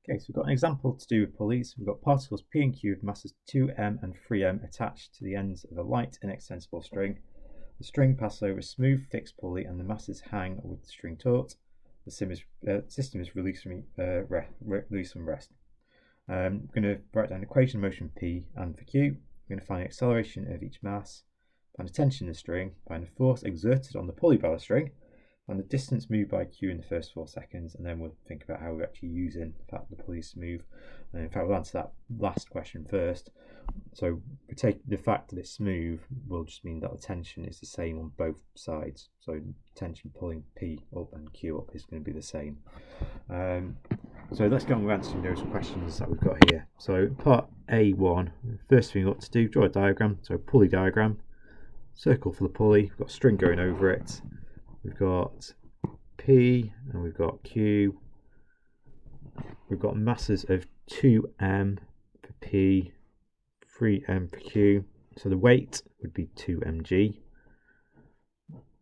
Okay, so we've got an example to do with pulleys. We've got particles P and Q with masses 2m and 3m attached to the ends of a light inextensible string. The string passes over a smooth fixed pulley and the masses hang with the string taut. The system is released from rest. We're going to write down equation of motion P and for Q. We're going to find the acceleration of each mass, find the tension in the string, find the force exerted on the pulley by the string, and the distance moved by Q in the first 4 seconds, and then we'll think about how we're actually using the fact that the pulley is smooth. And in fact, we'll answer that last question first. So we take the fact that it's smooth will just mean that the tension is the same on both sides. So tension pulling P up and Q up is going to be the same. So let's go on with answering those questions that we've got here. So part A1, first thing we've got to do, draw a diagram. So pulley diagram, circle for the pulley, we've got a string going over it. We've got P and we've got Q. We've got masses of 2m for P, 3m for Q. So the weight would be 2mg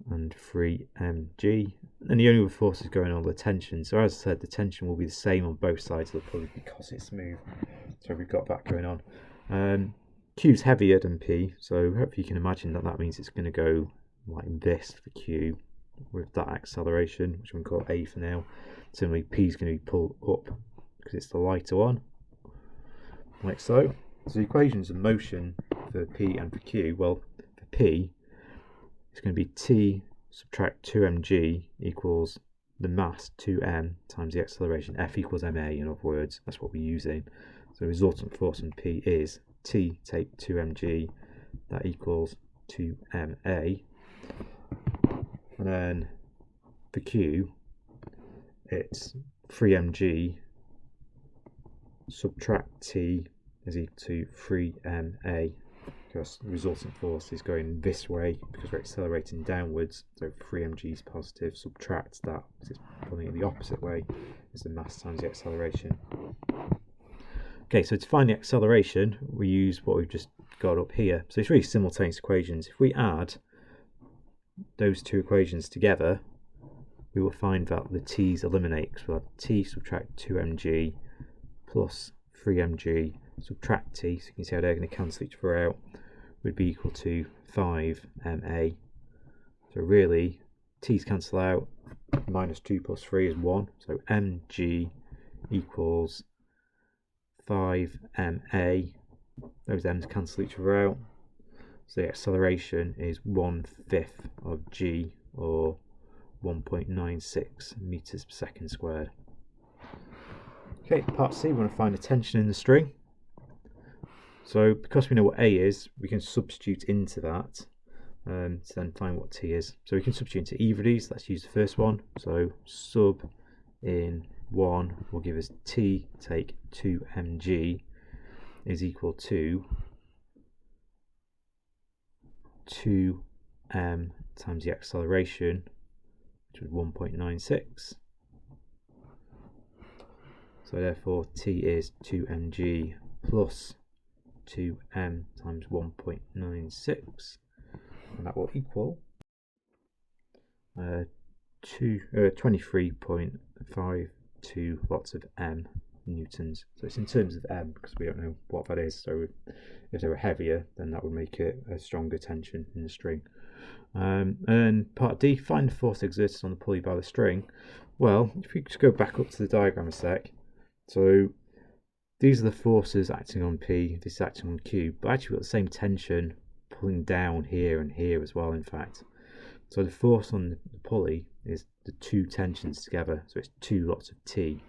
and 3mg. And the only other force is going on the tension. So as I said, the tension will be the same on both sides of the pulley because it's smooth. So we've got that going on. Q's heavier than P, so hopefully you can imagine that means it's going to go like this for Q with that acceleration, which we can call A for now. Similarly, P is going to be pulled up because it's the lighter one, like so. So the equations of motion for P and for Q, well, for P, it's going to be T subtract 2mg equals the mass 2m times the acceleration, F equals ma in other words, that's what we're using. So the resultant force on P is T take 2mg, that equals 2ma. And then for Q, it's 3mg subtract T is equal to 3ma, because the resultant force is going this way because we're accelerating downwards. So 3mg is positive, subtract that because it's pulling it the opposite way, is the mass times the acceleration. Okay, so to find the acceleration, we use what we've just got up here. So it's really simultaneous equations. If we add those two equations together, we will find that the t's eliminate, because we'll have t subtract 2mg plus 3mg subtract t, so you can see how they're going to cancel each other out, would be equal to 5ma. So really, t's cancel out, minus 2 plus 3 is 1, so mg equals 5ma. Those m's cancel each other out. So the acceleration is 1/5 of g, or 1.96 meters per second squared. Okay, part C, we want to find the tension in the string. So because we know what A is, we can substitute into that to then find what T is. So we can substitute into either of these. Let's use the first one. So sub in 1 will give us T take 2mg is equal to 2m times the acceleration, which was 1.96. So therefore T is 2mg plus 2m times 1.96, and that will equal 23.52 lots of m newtons. So it's in terms of m because we don't know what that is. So if they were heavier, then that would make it a stronger tension in the string. And part D, find the force exerted on the pulley by the string. Well, if we just go back up to the diagram a sec, so these are the forces acting on P, this is acting on Q, but actually we've got the same tension pulling down here and here as well, in fact. So the force on the pulley is the two tensions together, so it's 2 lots of T.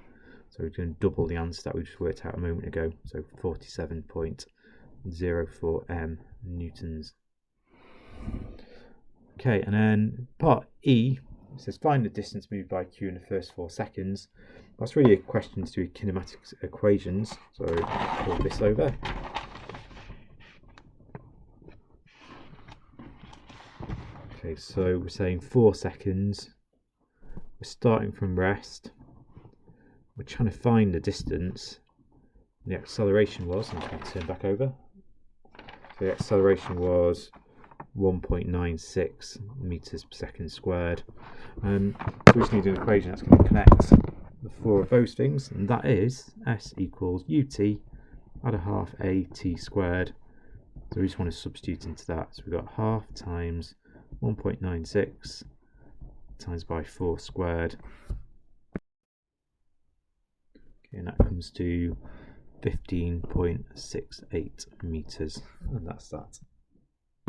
So we're going to double the answer that we just worked out a moment ago, so 47.04 m newtons. Okay, and then part E, it says find the distance moved by Q in the first 4 seconds. That's really a question to do with kinematics equations, so pull this over. Okay, so we're saying 4 seconds. We're starting from rest. We're trying to find the distance. The acceleration was, I'm going to turn back over. So the acceleration was 1.96 meters per second squared. So we just need an equation that's going to connect the 4 of those things, and that is S equals ut add a half a t squared. So we just want to substitute into that. So we've got half times 1.96 times by 4 squared. Okay, and that comes to 15.68 meters, and that's that.